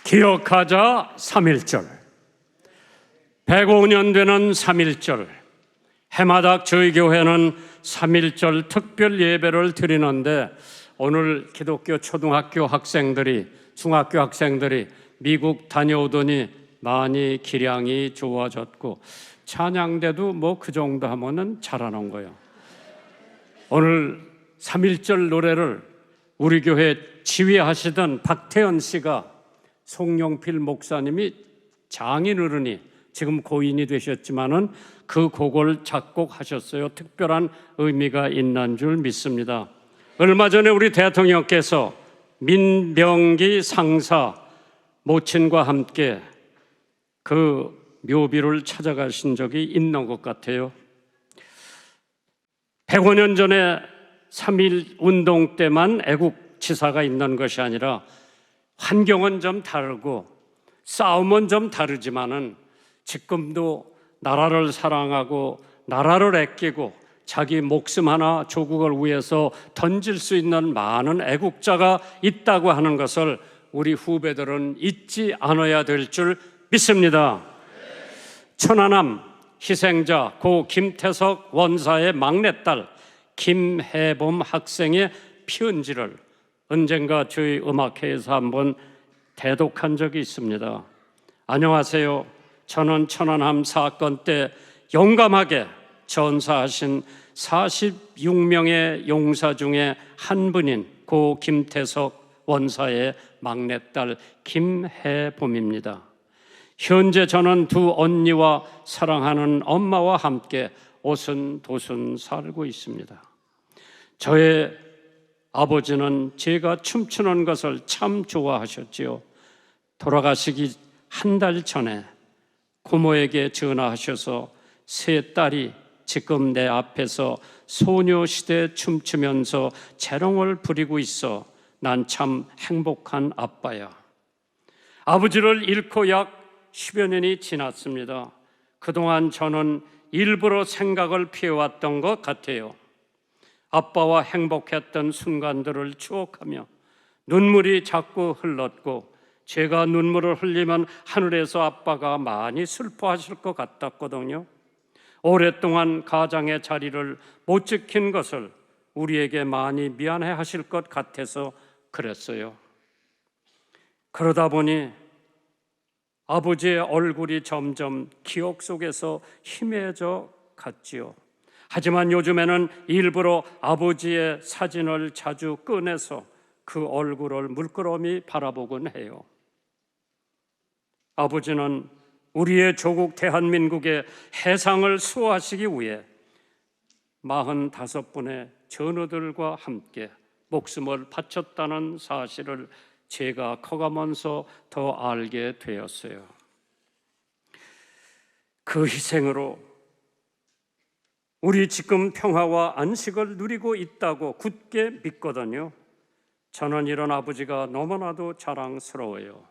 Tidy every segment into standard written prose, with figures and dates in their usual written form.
기억하자 3.1절. 105년 되는 3.1절. 해마다 저희 교회는 3.1절 특별 예배를 드리는데 오늘 기독교 초등학교 학생들이, 중학교 학생들이 미국 다녀오더니 많이 기량이 좋아졌고 찬양대도 뭐 그 정도 하면은 잘하는 거예요. 오늘 3.1절 노래를 우리 교회 지휘하시던 박태연 씨가, 송영필 목사님이 장인어른이 지금 고인이 되셨지만은 그 곡을 작곡하셨어요. 특별한 의미가 있는 줄 믿습니다. 얼마 전에 우리 대통령께서 민병기 상사 모친과 함께 그 묘비를 찾아가신 적이 있는 것 같아요. 105년 전에 3.1 운동 때만 애국지사가 있는 것이 아니라 환경은 좀 다르고 싸움은 좀 다르지만은 지금도 나라를 사랑하고 나라를 아끼고 자기 목숨 하나 조국을 위해서 던질 수 있는 많은 애국자가 있다고 하는 것을 우리 후배들은 잊지 않아야 될 줄 믿습니다. 천안함 희생자 고 김태석 원사의 막내딸 김혜범 학생의 편지를 언젠가 저희 음악회에서 한번 대독한 적이 있습니다. 안녕하세요. 저는 천안함 사건 때 용감하게 전사하신 46명의 용사 중에 한 분인 고 김태석 원사의 막내딸 김혜범입니다. 현재 저는 두 언니와 사랑하는 엄마와 함께 오순도순 살고 있습니다. 저의 아버지는 제가 춤추는 것을 참 좋아하셨지요. 돌아가시기 한 달 전에 고모에게 전화하셔서 세 딸이 지금 내 앞에서 소녀시대 춤추면서 재롱을 부리고 있어 난 참 행복한 아빠야. 아버지를 잃고 약 10여 년이 지났습니다. 그동안 저는 일부러 생각을 피해왔던 것 같아요. 아빠와 행복했던 순간들을 추억하며 눈물이 자꾸 흘렀고 제가 눈물을 흘리면 하늘에서 아빠가 많이 슬퍼하실 것 같았거든요. 오랫동안 가장의 자리를 못 지킨 것을 우리에게 많이 미안해 하실 것 같아서 그랬어요. 그러다 보니 아버지의 얼굴이 점점 기억 속에서 희미해져 갔지요. 하지만 요즘에는 일부러 아버지의 사진을 자주 꺼내서 그 얼굴을 물끄러미 바라보곤 해요. 아버지는 우리의 조국 대한민국의 해상을 수호하시기 위해 45분의 전우들과 함께 목숨을 바쳤다는 사실을 제가 커가면서 더 알게 되었어요. 그 희생으로 우리 지금 평화와 안식을 누리고 있다고 굳게 믿거든요. 저는 이런 아버지가 너무나도 자랑스러워요.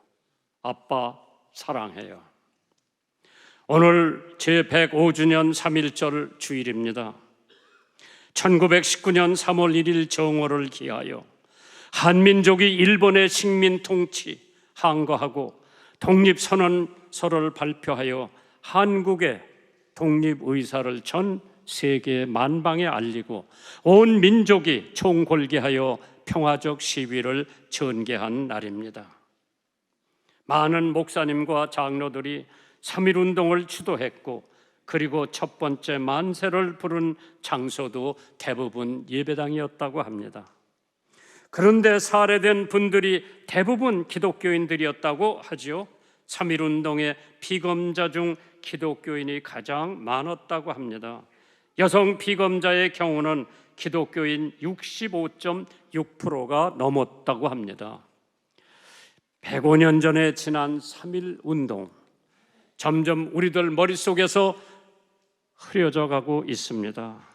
아빠 사랑해요. 오늘 제105주년 3.1절 주일입니다. 1919년 3월 1일 정오를 기하여 한민족이 일본의 식민 통치 항거하고 독립선언서를 발표하여 한국의 독립의사를 전 세계 만방에 알리고 온 민족이 총궐기하여 평화적 시위를 전개한 날입니다. 많은 목사님과 장로들이 3.1 운동을 주도했고 그리고 첫 번째 만세를 부른 장소도 대부분 예배당이었다고 합니다. 그런데 살해된 분들이 대부분 기독교인들이었다고 하지요. 3.1 운동의 피검자 중 기독교인이 가장 많았다고 합니다. 여성 피검자의 경우는 기독교인 65.6%가 넘었다고 합니다. 105년 전에 지난 3.1 운동, 점점 우리들 머릿속에서 흐려져 가고 있습니다.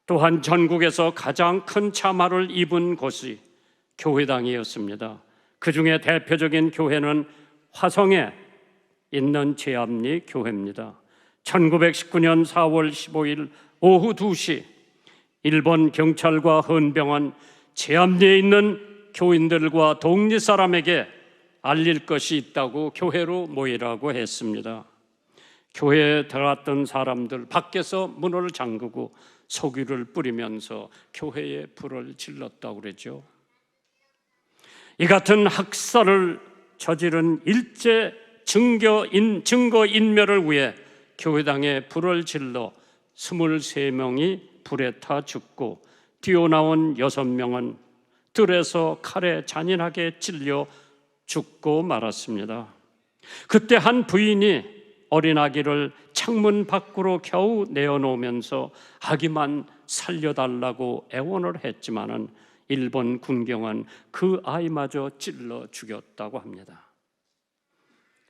또한 전국에서 가장 큰 참화를 입은 곳이 교회당이었습니다. 그 중에 대표적인 교회는 화성에 있는 제암리 교회입니다. 1919년 4월 15일 오후 2시 일본 경찰과 헌병은 제암리에 있는 교인들과 독립 사람에게 알릴 것이 있다고 교회로 모이라고 했습니다. 교회에 들어갔던 사람들 밖에서 문을 잠그고 소귀를 뿌리면서 교회에 불을 질렀다고 그러죠. 이 같은 학살을 저지른 일제 증거 인멸을 위해 교회당에 불을 질러 23명이 불에 타 죽고 뛰어나온 6명은 뜰에서 칼에 잔인하게 찔려 죽고 말았습니다. 그때 한 부인이 어린 아기를 창문 밖으로 겨우 내어놓으면서 아기만 살려달라고 애원을 했지만은 일본 군경은 그 아이마저 찔러 죽였다고 합니다.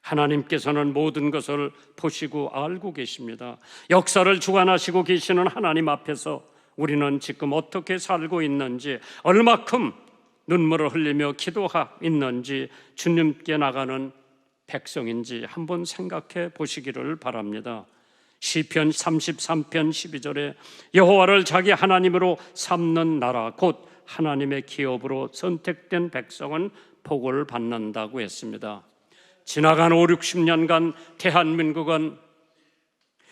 하나님께서는 모든 것을 보시고 알고 계십니다. 역사를 주관하시고 계시는 하나님 앞에서 우리는 지금 어떻게 살고 있는지, 얼마큼 눈물을 흘리며 기도하고 있는지, 주님께 나가는 백성인지 한번 생각해 보시기를 바랍니다. 시편 33편 12절에 여호와를 자기 하나님으로 삼는 나라 곧 하나님의 기업으로 선택된 백성은 복을 받는다고 했습니다. 지나간 5, 60년간 대한민국은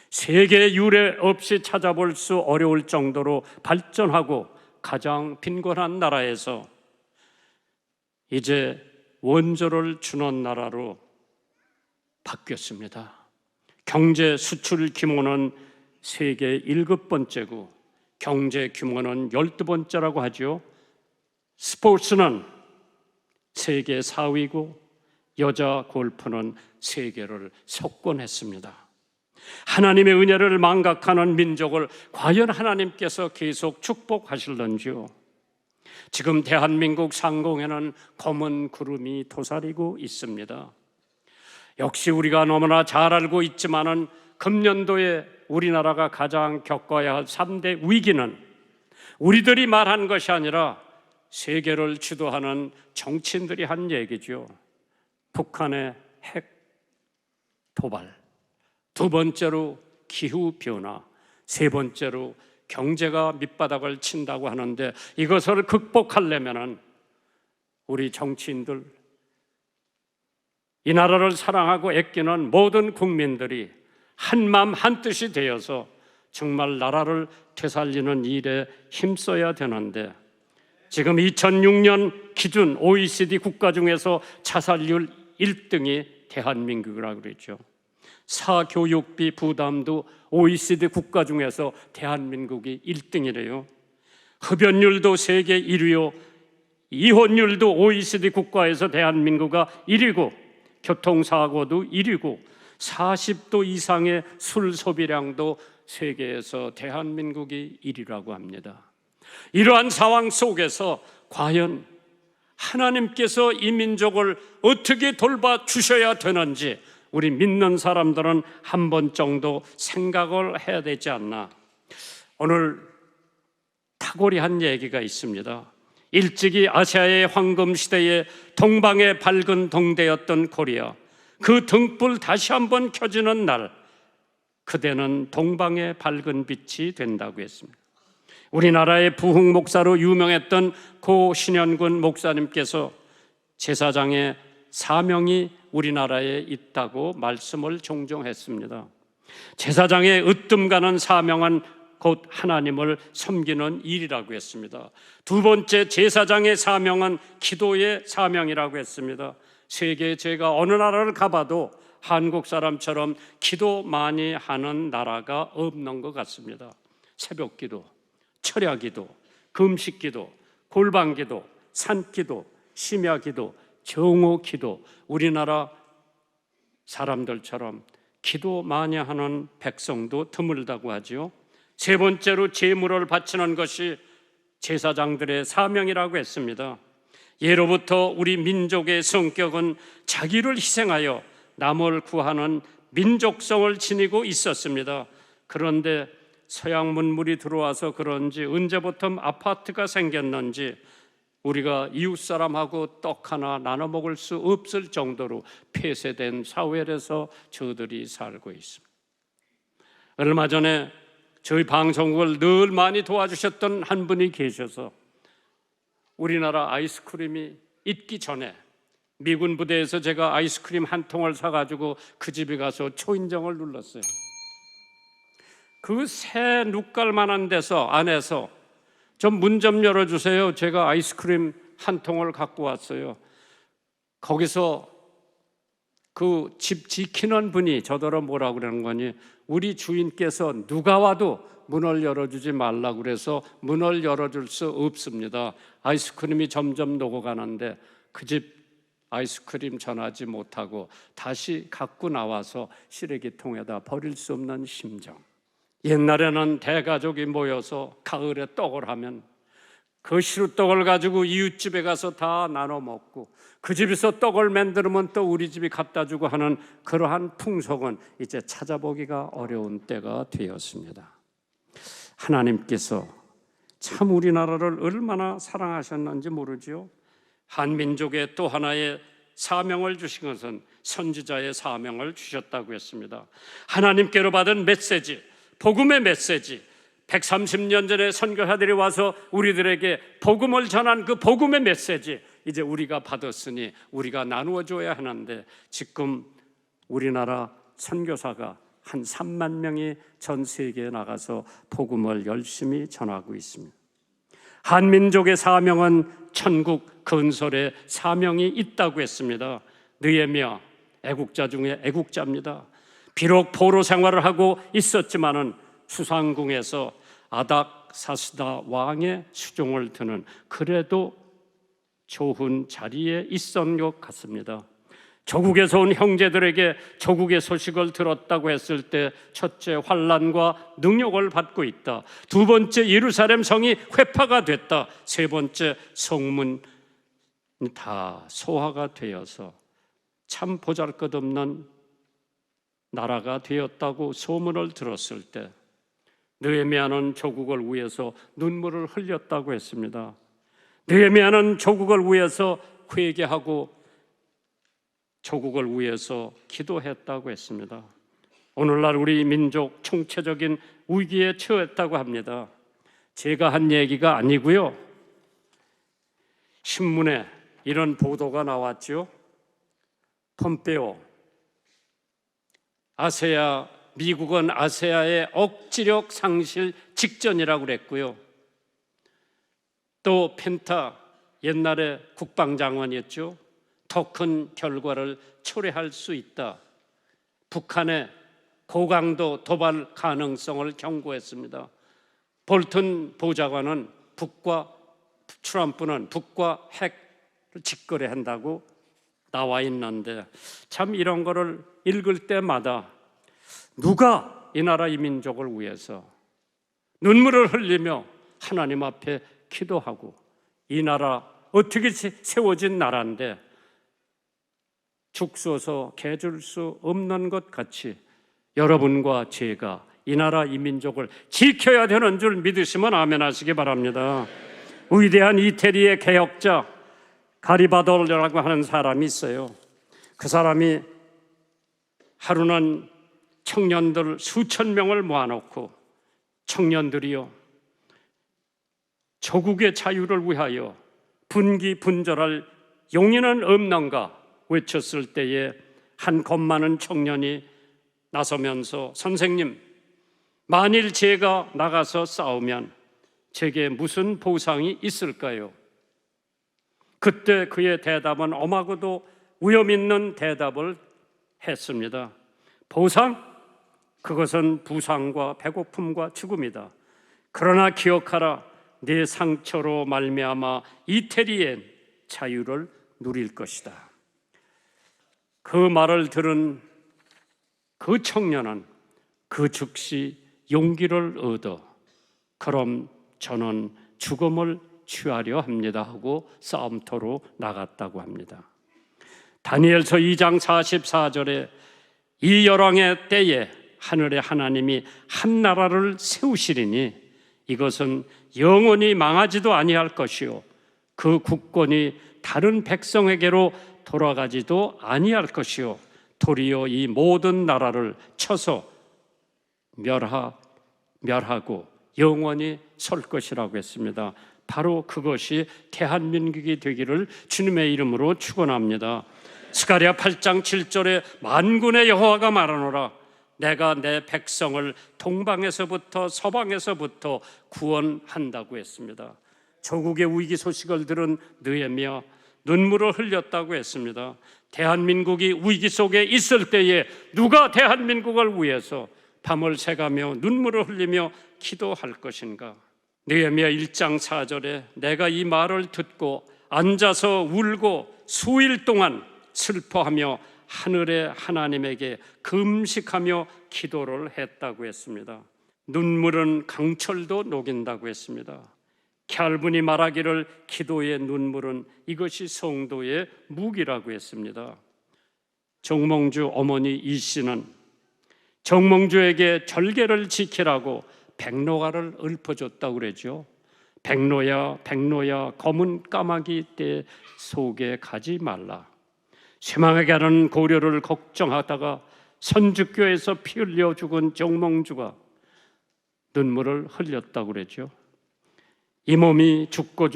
세계 유례 없이 찾아볼 수 어려울 정도로 발전하고 가장 빈곤한 나라에서 이제 원조를 주는 나라로 바뀌었습니다. 경제 수출 규모는 세계 7번째고 경제 규모는 12번째라고 하죠. 스포츠는 세계 4위고 여자 골프는 세계를 석권했습니다. 하나님의 은혜를 망각하는 민족을 과연 하나님께서 계속 축복하실런지요? 지금 대한민국 상공에는 검은 구름이 도사리고 있습니다. 역시 우리가 너무나 잘 알고 있지만은 금년도에 우리나라가 가장 겪어야 할 3대 위기는 우리들이 말한 것이 아니라 세계를 주도하는 정치인들이 한 얘기죠. 북한의 핵 도발, 두 번째로 기후변화, 세 번째로 경제가 밑바닥을 친다고 하는데, 이것을 극복하려면 우리 정치인들, 이 나라를 사랑하고 아끼는 모든 국민들이 한마음 한뜻이 되어서 정말 나라를 되살리는 일에 힘써야 되는데, 지금 2006년 기준 OECD 국가 중에서 자살률 1등이 대한민국이라고 그랬죠. 사교육비 부담도 OECD 국가 중에서 대한민국이 1등이래요. 흡연율도 세계 1위요. 이혼율도 OECD 국가에서 대한민국이 1위고, 교통사고도 1위고, 40도 이상의 술 소비량도 세계에서 대한민국이 1위라고 합니다. 이러한 상황 속에서 과연 하나님께서 이 민족을 어떻게 돌봐주셔야 되는지 우리 믿는 사람들은 한 번 정도 생각을 해야 되지 않나. 오늘 탁월한 얘기가 있습니다. 일찍이 아시아의 황금시대에 동방의 밝은 동대였던 코리아, 그 등불 다시 한번 켜지는 날, 그대는 동방의 밝은 빛이 된다고 했습니다. 우리나라의 부흥 목사로 유명했던 고 신현군 목사님께서 제사장의 사명이 우리나라에 있다고 말씀을 종종 했습니다. 제사장의 으뜸가는 사명은 곧 하나님을 섬기는 일이라고 했습니다. 두 번째, 제사장의 사명은 기도의 사명이라고 했습니다. 세계에 제가 어느 나라를 가봐도 한국 사람처럼 기도 많이 하는 나라가 없는 것 같습니다. 새벽 기도, 철야 기도, 금식 기도, 골방 기도, 산 기도, 심야 기도, 정오 기도, 우리나라 사람들처럼 기도 많이 하는 백성도 드물다고 하죠. 세 번째로 제물을 바치는 것이 제사장들의 사명이라고 했습니다. 예로부터 우리 민족의 성격은 자기를 희생하여 남을 구하는 민족성을 지니고 있었습니다. 그런데 서양 문물이 들어와서 그런지 언제부터 아파트가 생겼는지 우리가 이웃사람하고 떡 하나 나눠 먹을 수 없을 정도로 폐쇄된 사회에서 저들이 살고 있습니다. 얼마 전에 저희 방송국을 늘 많이 도와주셨던 한 분이 계셔서 우리나라 아이스크림이 있기 전에 미군 부대에서 제가 아이스크림 한 통을 사가지고 그 집에 가서 초인종을 눌렀어요. 그 새 눕갈만한 데서 안에서 좀 문 좀 열어주세요. 제가 아이스크림 한 통을 갖고 왔어요. 거기서 그 집 지키는 분이 저더러 뭐라고 그러는 거니, 우리 주인께서 누가 와도 문을 열어주지 말라고 그래서 문을 열어줄 수 없습니다. 아이스크림이 점점 녹아가는데 그 집 아이스크림 전하지 못하고 다시 갖고 나와서 쓰레기통에다 버릴 수 없는 심정. 옛날에는 대가족이 모여서 가을에 떡을 하면 그 시루떡을 가지고 이웃집에 가서 다 나눠 먹고 그 집에서 떡을 만들면 또 우리 집이 갖다 주고 하는 그러한 풍속은 이제 찾아보기가 어려운 때가 되었습니다. 하나님께서 참 우리나라를 얼마나 사랑하셨는지 모르지요. 한민족의 또 하나의 사명을 주신 것은 선지자의 사명을 주셨다고 했습니다. 하나님께로 받은 메시지, 복음의 메시지, 130년 전에 선교사들이 와서 우리들에게 복음을 전한 그 복음의 메시지, 이제 우리가 받았으니 우리가 나누어 줘야 하는데, 지금 우리나라 선교사가 한 3만 명이 전 세계에 나가서 복음을 열심히 전하고 있습니다. 한민족의 사명은 천국 건설의 사명이 있다고 했습니다. 느헤미야 애국자 중에 애국자입니다. 비록 포로 생활을 하고 있었지만은 수상궁에서 아닥사스다 왕의 수종을 드는 그래도 좋은 자리에 있었던 것 같습니다. 조국에서 온 형제들에게 조국의 소식을 들었다고 했을 때 첫째, 환난과 능욕을 받고 있다. 두 번째, 예루살렘 성이 회파가 됐다. 세 번째, 성문이 다 소화가 되어서 참 보잘것없는 나라가 되었다고 소문을 들었을 때 느헤미야는 조국을 위해서 눈물을 흘렸다고 했습니다. 느헤미야는 조국을 위해서 회개하고 조국을 위해서 기도했다고 했습니다. 오늘날 우리 민족 총체적인 위기에 처했다고 합니다. 제가 한 얘기가 아니고요, 신문에 이런 보도가 나왔죠. 폼페오 미국은 아세아의 억지력 상실 직전이라고 그랬고요. 또 펜타 옛날에 국방장관이었죠. 더 큰 결과를 초래할 수 있다. 북한의 고강도 도발 가능성을 경고했습니다. 볼튼 보좌관은 트럼프는 북과 핵을 직거래한다고 나와 있는데, 참 이런 거를 읽을 때마다 누가 이 나라 이 민족을 위해서 눈물을 흘리며 하나님 앞에 기도하고, 이 나라 어떻게 세워진 나라인데 죽서서 개줄 수 없는 것 같이 여러분과 제가 이 나라 이 민족을 지켜야 되는 줄 믿으시면 아멘 하시기 바랍니다. 위대한 이태리의 개혁자 가리바돌이라고 하는 사람이 있어요. 그 사람이 하루는 청년들 수천 명을 모아놓고, 청년들이요, 조국의 자유를 위하여 분기분절할 용의는 없는가 외쳤을 때에 한 겁 많은 청년이 나서면서, 선생님, 만일 제가 나가서 싸우면 제게 무슨 보상이 있을까요? 그때 그의 대답은 엄하고도 위험 있는 대답을 했습니다. 보상? 그것은 부상과 배고픔과 죽음이다. 그러나 기억하라, 네 상처로 말미암아 이태리의 자유를 누릴 것이다. 그 말을 들은 그 청년은 그 즉시 용기를 얻어, 그럼 저는 죽음을 취하려 합니다 하고 싸움터로 나갔다고 합니다. 다니엘서 2장 44절에 이 열왕의 때에 하늘의 하나님이 한 나라를 세우시리니 이것은 영원히 망하지도 아니할 것이요 그 국권이 다른 백성에게로 돌아가지도 아니할 것이요 도리어 이 모든 나라를 쳐서 멸하고 영원히 설 것이라고 했습니다. 바로 그것이 대한민국이 되기를 주님의 이름으로 축원합니다. 스가랴 8장 7절에 만군의 여호와가 말하노라, 내가 내 백성을 동방에서부터 서방에서부터 구원한다고 했습니다. 조국의 위기 소식을 들은 느헤미야 눈물을 흘렸다고 했습니다. 대한민국이 위기 속에 있을 때에 누가 대한민국을 위해서 밤을 새가며 눈물을 흘리며 기도할 것인가? 느헤미야 1장 4절에 내가 이 말을 듣고 앉아서 울고 수일 동안 슬퍼하며 하늘의 하나님에게 금식하며 기도를 했다고 했습니다. 눈물은 강철도 녹인다고 했습니다. 캘빈이 말하기를 기도의 눈물은 이것이 성도의 무기라고 했습니다. 정몽주 어머니 이 씨는 정몽주에게 절개를 지키라고 백로가를 읊어줬다고 그러죠. 백로야 백로야 검은 까마귀 떼 속에 가지 말라. 쇠망에 가는 고려를 걱정하다가 선주교에서 피 흘려 죽은 정몽주가 눈물을 흘렸다고 그러죠. 이 몸이 죽고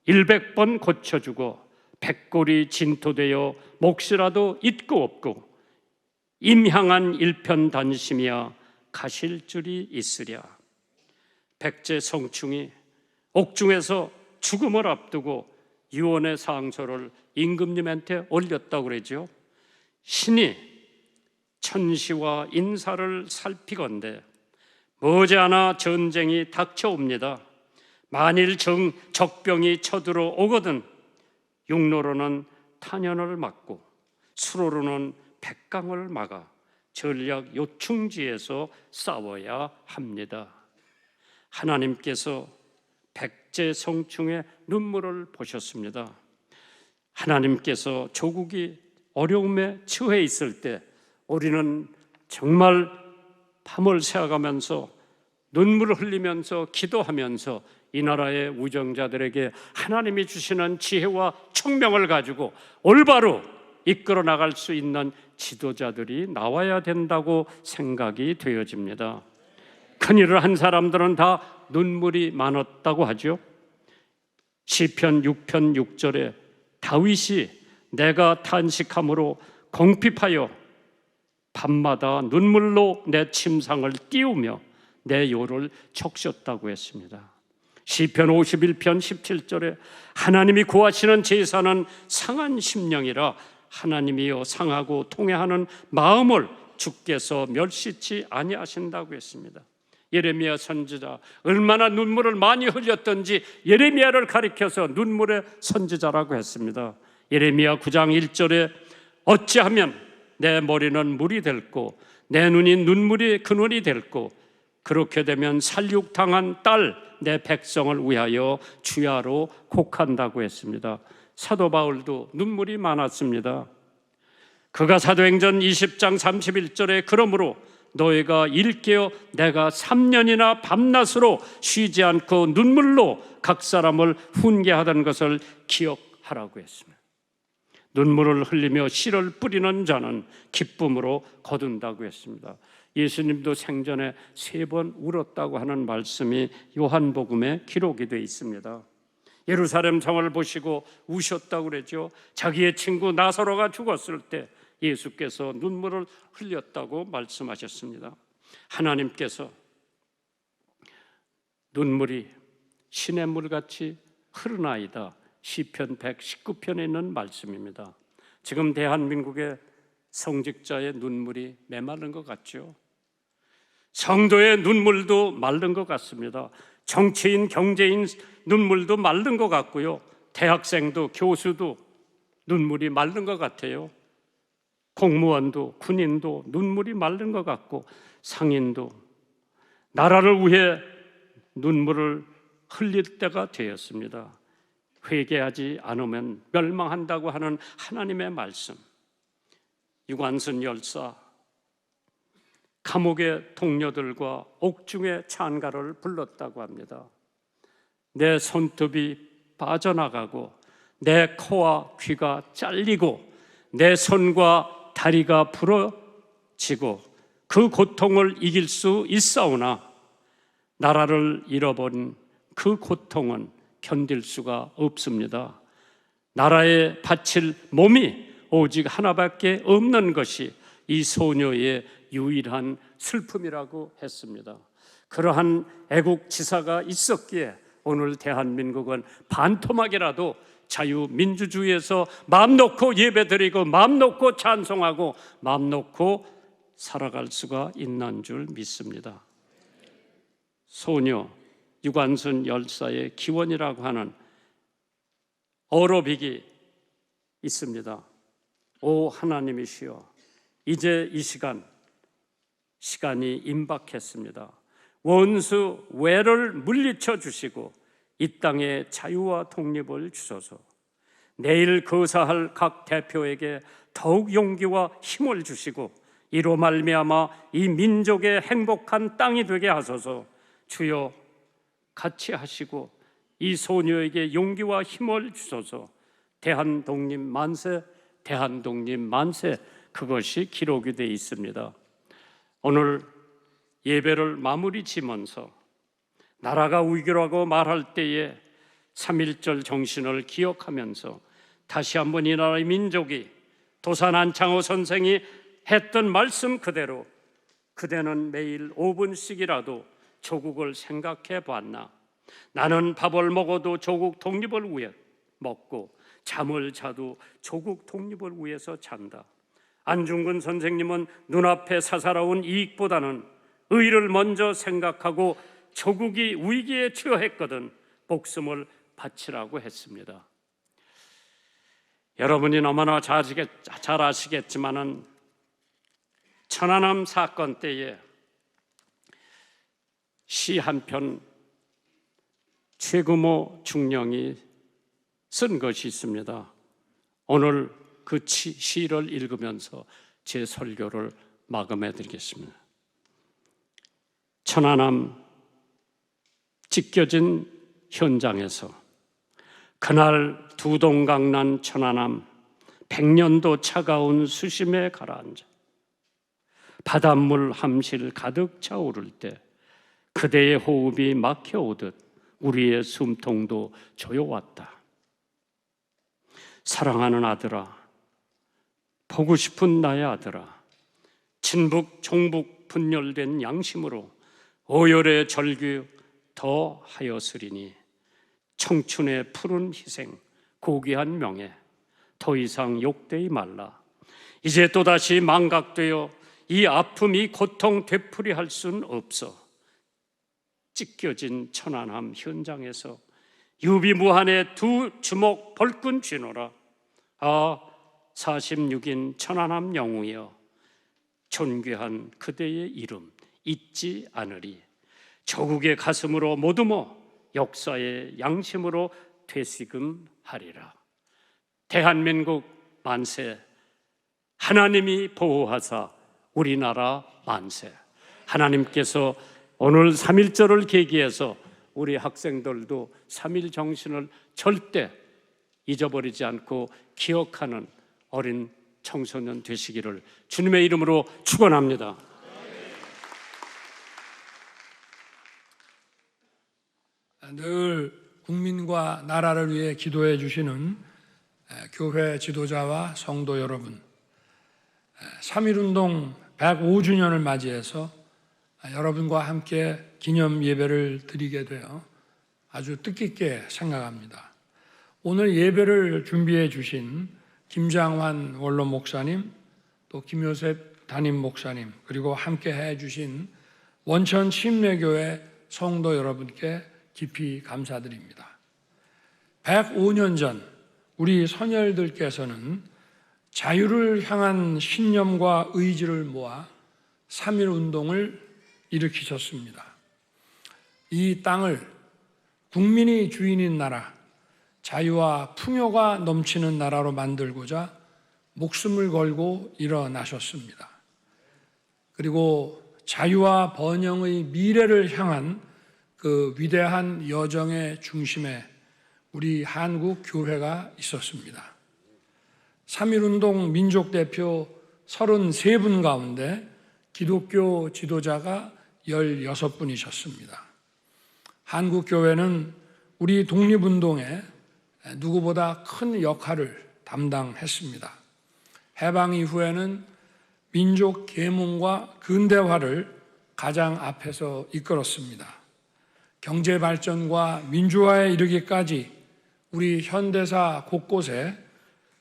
100번 고쳐주고 백골이 진토되어 몫이라도 있고 없고 임향한 일편단심이야 가실 줄이 있으랴. 백제 성충이 옥중에서 죽음을 앞두고 유언의 상소를 임금님한테 올렸다고 그러죠. 신이 천시와 인사를 살피건대 머지않아 전쟁이 닥쳐옵니다. 만일 적병이 쳐들어오거든 육로로는 탄현을 막고 수로로는 백강을 막아 전략 요충지에서 싸워야 합니다. 하나님께서 백제 성충의 눈물을 보셨습니다. 하나님께서 조국이 어려움에 처해 있을 때 우리는 정말 밤을 새어가면서 눈물을 흘리면서 기도하면서 이 나라의 우정자들에게 하나님이 주시는 지혜와 총명을 가지고 올바로 이끌어 나갈 수 있는 지도자들이 나와야 된다고 생각이 되어집니다. 큰일을 한 사람들은 다 눈물이 많았다고 하죠. 시편 6편 6절에 다윗이 내가 탄식함으로 궁핍하여 밤마다 눈물로 내 침상을 띄우며 내 요를 적셨다고 했습니다. 시편 51편 17절에 하나님이 구하시는 제사는 상한 심령이라 하나님이여 상하고 통회하는 마음을 주께서 멸시치 아니하신다고 했습니다. 예레미야 선지자 얼마나 눈물을 많이 흘렸던지 예레미야를 가리켜서 눈물의 선지자라고 했습니다. 예레미야 9장 1절에 어찌하면 내 머리는 물이 될고 내 눈이 눈물이 근원이 될고 그렇게 되면 살육당한 딸 내 백성을 위하여 주야로 곡한다고 했습니다. 사도 바울도 눈물이 많았습니다. 그가 사도행전 20장 31절에 그러므로 너희가 일깨어 내가 3년이나 밤낮으로 쉬지 않고 눈물로 각 사람을 훈계하던 것을 기억하라고 했습니다. 눈물을 흘리며 씨를 뿌리는 자는 기쁨으로 거둔다고 했습니다. 예수님도 생전에 3번 울었다고 하는 말씀이 요한복음에 기록이 되어 있습니다. 예루살렘 성을 보시고 우셨다고 그랬죠. 자기의 친구 나사로가 죽었을 때 예수께서 눈물을 흘렸다고 말씀하셨습니다. 하나님께서 눈물이 시냇물같이 흐르나이다. 시편 119편에 있는 말씀입니다. 지금 대한민국의 성직자의 눈물이 메마른 것 같죠. 성도의 눈물도 마른 것 같습니다. 정치인, 경제인 눈물도 마른 것 같고요. 대학생도 교수도 눈물이 마른 것 같아요. 공무원도 군인도 눈물이 마른 것 같고 상인도 나라를 위해 눈물을 흘릴 때가 되었습니다. 회개하지 않으면 멸망한다고 하는 하나님의 말씀. 유관순 열사 감옥의 동료들과 옥중의 찬가를 불렀다고 합니다. 내 손톱이 빠져나가고 내 코와 귀가 잘리고 내 손과 다리가 부러지고 그 고통을 이길 수 있사오나 나라를 잃어버린 그 고통은 견딜 수가 없습니다. 나라에 바칠 몸이 오직 하나밖에 없는 것이 이 소녀의 유일한 슬픔이라고 했습니다. 그러한 애국지사가 있었기에 오늘 대한민국은 반토막이라도 자유민주주의에서 마음 놓고 예배드리고 마음 놓고 찬송하고 마음 놓고 살아갈 수가 있는 줄 믿습니다. 소녀 유관순 열사의 기원이라고 하는 어로빅이 있습니다. 오 하나님이시여, 이제 이 시간이 임박했습니다. 원수 외를 물리쳐 주시고 이 땅에 자유와 독립을 주소서. 내일 거사할 각 대표에게 더욱 용기와 힘을 주시고 이로 말미암아 이 민족의 행복한 땅이 되게 하소서. 주여 같이 하시고 이 소녀에게 용기와 힘을 주소서. 대한독립 만세, 대한독립 만세, 그것이 기록이 되어 있습니다. 오늘 예배를 마무리 지면서 나라가 위기라고 말할 때에 3.1절 정신을 기억하면서 다시 한번 이 나라의 민족이 도산 안창호 선생이 했던 말씀 그대로 그대는 매일 5분씩이라도 조국을 생각해 봤나? 나는 밥을 먹어도 조국 독립을 위해 먹고 잠을 자도 조국 독립을 위해서 잔다. 안중근 선생님은 눈앞에 사사로운 이익보다는 의를 먼저 생각하고 조국이 위기에 처했거든 목숨을 바치라고 했습니다. 여러분이 너무나 잘 아시겠지만은 천안함 사건 때에 시 한 편 최금호 중령이 쓴 것이 있습니다. 오늘 그 시를 읽으면서 제 설교를 마감해 드리겠습니다. 천안함 찢겨진 현장에서 그날 두동강난 천안함 100년도 차가운 수심에 가라앉아 바닷물 함실 가득 차오를 때 그대의 호흡이 막혀오듯 우리의 숨통도 조여왔다. 사랑하는 아들아, 보고 싶은 나의 아들아, 친북 종북 분열된 양심으로 오열의 절규 더 하였으리니 청춘의 푸른 희생, 고귀한 명예 더 이상 욕되이 말라. 이제 또다시 망각되어 이 아픔, 이 고통 되풀이할 순 없어. 찢겨진 천안함 현장에서 유비무한의 두 주먹 벌끈 쥐노라. 아 46인 천안함 영웅이여, 존귀한 그대의 이름 잊지 않으리. 조국의 가슴으로 모두모 역사의 양심으로 되새김하리라. 대한민국 만세. 하나님이 보호하사 우리나라 만세. 하나님께서 오늘 3.1절을 계기해서 우리 학생들도 3.1 정신을 절대 잊어버리지 않고 기억하는 어린 청소년 되시기를 주님의 이름으로 축원합니다. 늘 국민과 나라를 위해 기도해 주시는 교회 지도자와 성도 여러분, 3.1운동 105주년을 맞이해서 여러분과 함께 기념 예배를 드리게 되어 아주 뜻깊게 생각합니다. 오늘 예배를 준비해 주신 김장환 원로 목사님, 또 김요셉 담임 목사님, 그리고 함께 해 주신 원천 침례교회 성도 여러분께 깊이 감사드립니다. 105년 전 우리 선열들께서는 자유를 향한 신념과 의지를 모아 3.1운동을 일으키셨습니다. 이 땅을 국민이 주인인 나라, 자유와 풍요가 넘치는 나라로 만들고자 목숨을 걸고 일어나셨습니다. 그리고 자유와 번영의 미래를 향한 그 위대한 여정의 중심에 우리 한국 교회가 있었습니다. 3.1운동 민족대표 33분 가운데 기독교 지도자가 16분이셨습니다. 한국교회는 우리 독립운동에 누구보다 큰 역할을 담당했습니다. 해방 이후에는 민족 계몽과 근대화를 가장 앞에서 이끌었습니다. 경제 발전과 민주화에 이르기까지 우리 현대사 곳곳에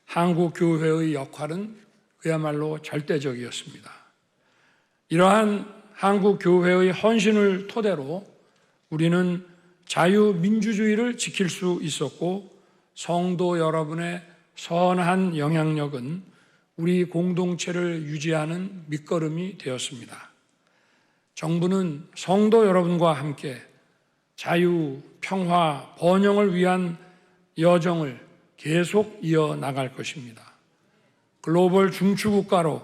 한국교회의 역할은 그야말로 절대적이었습니다. 이러한 한국교회의 헌신을 토대로 우리는 자유민주주의를 지킬 수 있었고, 성도 여러분의 선한 영향력은 우리 공동체를 유지하는 밑거름이 되었습니다. 정부는 성도 여러분과 함께 자유, 평화, 번영을 위한 여정을 계속 이어나갈 것입니다. 글로벌 중추국가로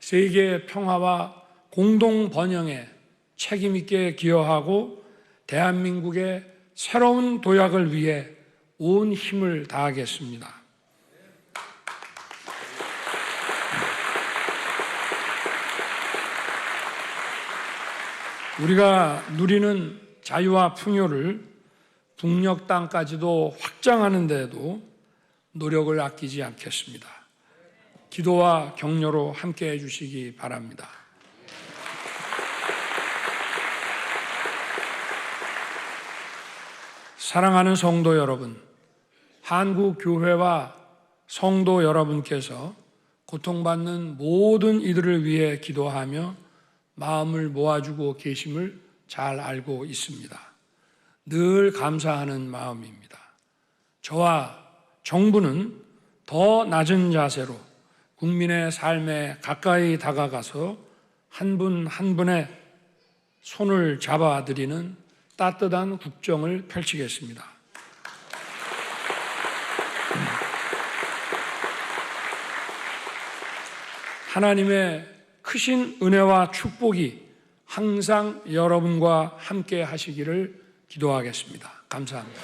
세계 평화와 공동 번영에 책임 있게 기여하고 대한민국의 새로운 도약을 위해 온 힘을 다하겠습니다. 우리가 누리는 자유와 풍요를 북녘 땅까지도 확장하는 데에도 노력을 아끼지 않겠습니다. 기도와 격려로 함께 해주시기 바랍니다. 사랑하는 성도 여러분, 한국교회와 성도 여러분께서 고통받는 모든 이들을 위해 기도하며 마음을 모아주고 계심을 잘 알고 있습니다. 늘 감사하는 마음입니다. 저와 정부는 더 낮은 자세로 국민의 삶에 가까이 다가가서 한 분 한 분의 손을 잡아드리는 따뜻한 국정을 펼치겠습니다. 하나님의 크신 은혜와 축복이 항상 여러분과 함께 하시기를 기도하겠습니다. 감사합니다.